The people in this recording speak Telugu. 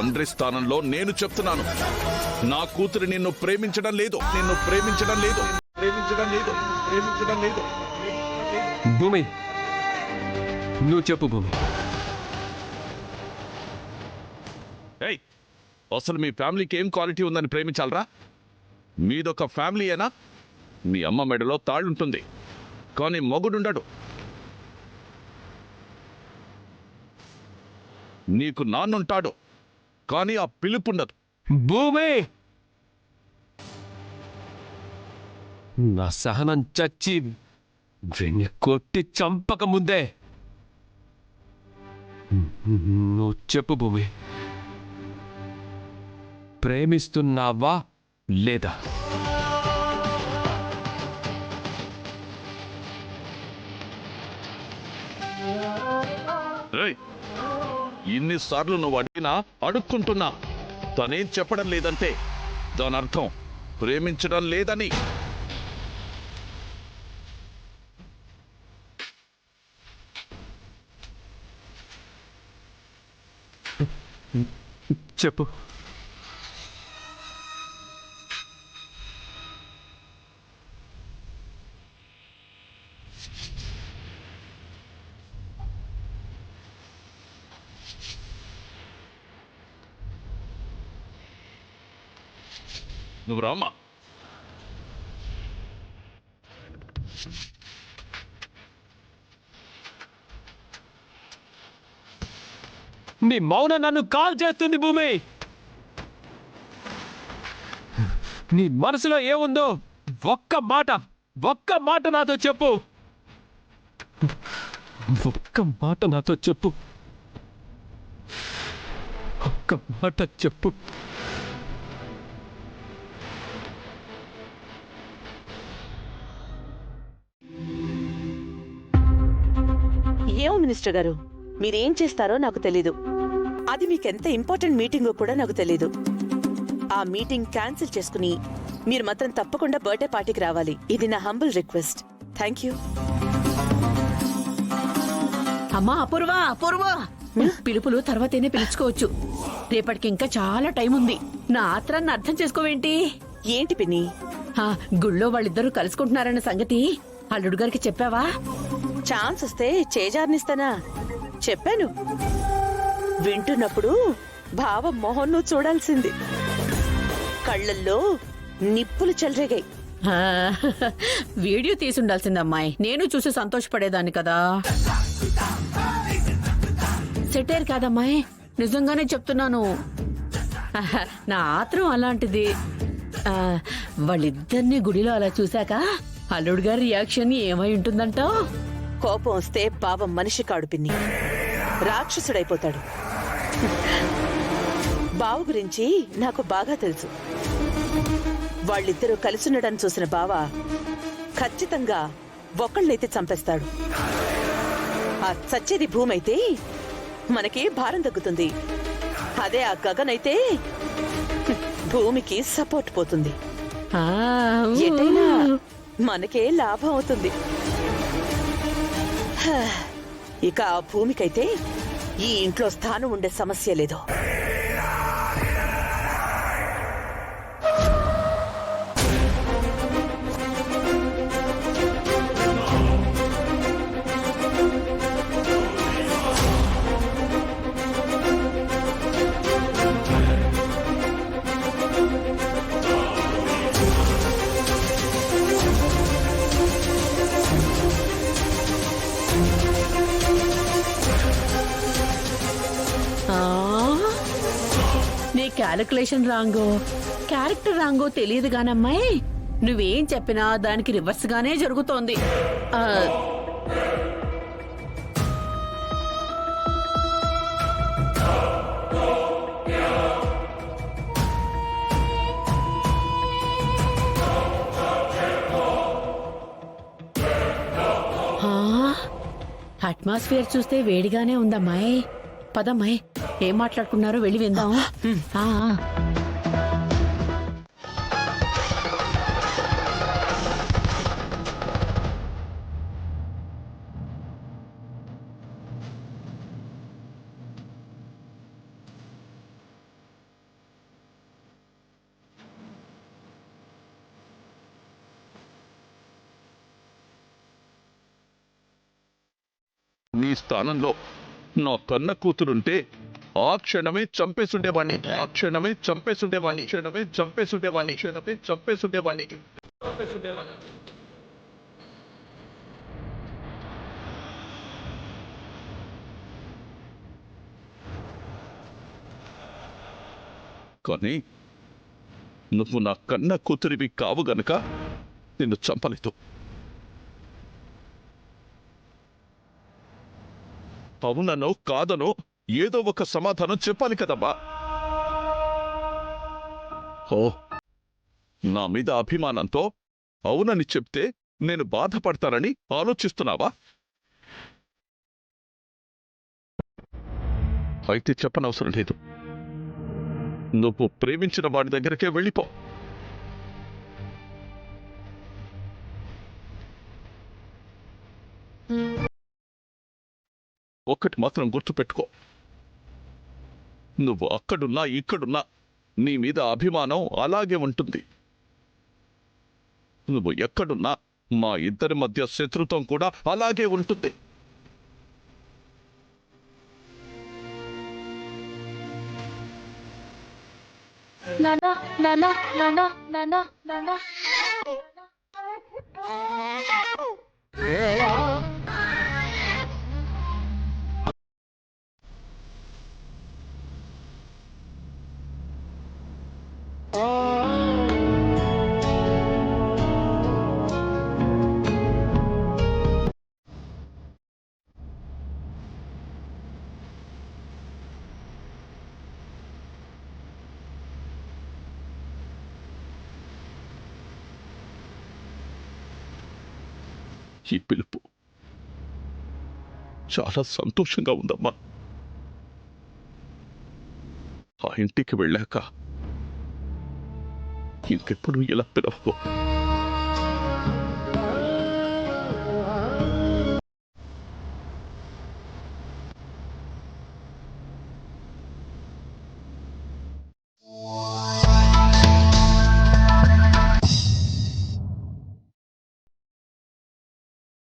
తండ్రి స్థానంలో నేను చెప్తున్నాను, నా కూతురు నిన్ను ప్రేమించడం లేదు, నిన్ను ప్రేమించడం లేదు, ప్రేమించడం లేదు, ప్రేమించడం లేదు. భూమి, నువ్వు చెప్పు భూమి. ఏయ్, అసలు మీ ఫ్యామిలీకి ఏం క్వాలిటీ ఉందని ప్రేమించాలరా? మీదొక ఫ్యామిలీయేనా? మీ అమ్మ మెడలో తాళ్ళుంటుంది, కానీ మొగుడుండడు. నీకు నాన్నుంటాడు, కానీ ఆ పిలుపుండదు. భూమి, నా సహనం చచ్చి వెన్ను కొట్టి చంపక ముందే నువ్వు చెప్పు భూమి, ప్రేమిస్తున్నావా లేదా? ఏయ్, ఇన్నిసార్లు నువ్వు అడిగినా అడుక్కుంటున్నా తనేం చెప్పడం లేదంటే దాని అర్థం ప్రేమించడం లేదని. చెప్పు. నువ్వు రామ్మా. నీ మౌనం నన్ను కాల్ చేస్తుంది భూమి. నీ మనసులో ఏముందో ఒక్క మాట నాతో చెప్పు. ఒక్క మాట నాతో చెప్పు. ఒక్క మాట చెప్పు. ఏమో మినిస్టర్ గారు, మీరేం చేస్తారో నాకు తెలీదు. అది మీకెంత ఇంపార్టెంట్ మీటింగో కూడా నాకు తెలీదు. ఆ మీటింగ్ క్యాన్సిల్ చేసుకుని మీరు మాత్రం తప్పకుండా బర్త్డే పార్టీకి రావాలి. ఇది నా హంబుల్ రిక్వెస్ట్. Thank you. అమ్మా అపూర్వ, పిలుపులు తర్వాతనే పిలుచుకోవచ్చు. రేపటికి ఇంకా చాలా టైం ఉంది. నా ఆత్రాన్ని అర్థం చేసుకోవేంటి? ఏంటి పిన్ని? గుళ్ళో వాళ్ళిద్దరూ కలుసుకుంటున్నారన్న సంగతి అల్లుడు గారికి చెప్పావా? ఛాన్స్ వస్తే చేజార్నిస్తానా? చెప్పాను. వింటున్నప్పుడు భావ మొహం నువ్వు చూడాల్సింది. కళ్ళల్లో నిప్పులు చెలరేగాయి. వీడియో తీసుండాల్సింది అమ్మాయి. నేను చూసి సంతోషపడేదాన్ని కదా. సెటైర్ కాదమ్మాయి, నిజంగానే చెప్తున్నాను. నా ఆత్రం అలాంటిది. వాళ్ళిద్దరిని గుడిలో అలా చూశాక అల్లుడు గారి రియాక్షన్ ఏమై ఉంటుందంటావు? కోపం వస్తే బావ మనిషి కాడు పిన్ని, రాక్షసుడైపోతాడు. బావ గురించి నాకు బాగా తెలుసు. వాళ్ళిద్దరూ కలిసుండడం చూసిన బావ ఖచ్చితంగా ఒకళ్ళైతే చంపేస్తాడు. ఆ చచ్చేది భూమి అయితే మనకి భారం తగ్గుతుంది. అదే ఆ గగన్ అయితే భూమికి సపోర్ట్ పోతుంది. ఎటైనా మనకే లాభం అవుతుంది. ఇక ఆ భూమికైతే ఈ ఇంట్లో స్థానం ఉండే సమస్య లేదు. నీ క్యాలిక్యులేషన్ రాంగో, క్యారెక్టర్ రాంగో తెలియదు గానమ్మాయి. నువ్వేం చెప్పినా దానికి రివర్స్ గానే జరుగుతోంది. అట్మాస్ఫియర్ చూస్తే వేడిగానే ఉందమ్మాయి. పదమ్మాయి, ఏం మాట్లాడుకున్నారో వెళ్ళి విందాం. నీ స్థానంలో నా కన్న కూతురుంటే ఆ క్షణమే చంపేసుండేవాణ్ణి, ఆ క్షణమే చంపేసుండేవాణ్ణి, క్షణమే చంపేసుండేవాణ్ణి, క్షణమే చంపేసుండేవాణ్ణి. కానీ నువ్వు నా కన్న కూతురివి కావు గనుక నిన్ను చంపలేదు. అవుననో కాదనో ఏదో ఒక సమాధానం చెప్పాలి కదమ్మా. ఓ, నా మీద అభిమానంతో అవునని చెప్తే నేను బాధపడతానని ఆలోచిస్తున్నావా? అయితే చెప్పనవసరం లేదు. నువ్వు ప్రేమించిన వాడి దగ్గరికే వెళ్ళిపో. ఒక్కటి మాత్రం గుర్తుపెట్టుకో, నువ్వు అక్కడున్నా ఇక్కడున్నా నీ మీద అభిమానం అలాగే ఉంటుంది. నువ్వు ఎక్కడున్నా మా ఇద్దరి మధ్య శత్రుత్వం కూడా అలాగే ఉంటుంది. నానా నానా నానా నానా నానా ఈ పిలుపు చాలా సంతోషంగా ఉందమ్మా. ఆ ఇంటికి వెళ్ళాక ఇంకెప్పుడు ఇలా పిలవకు.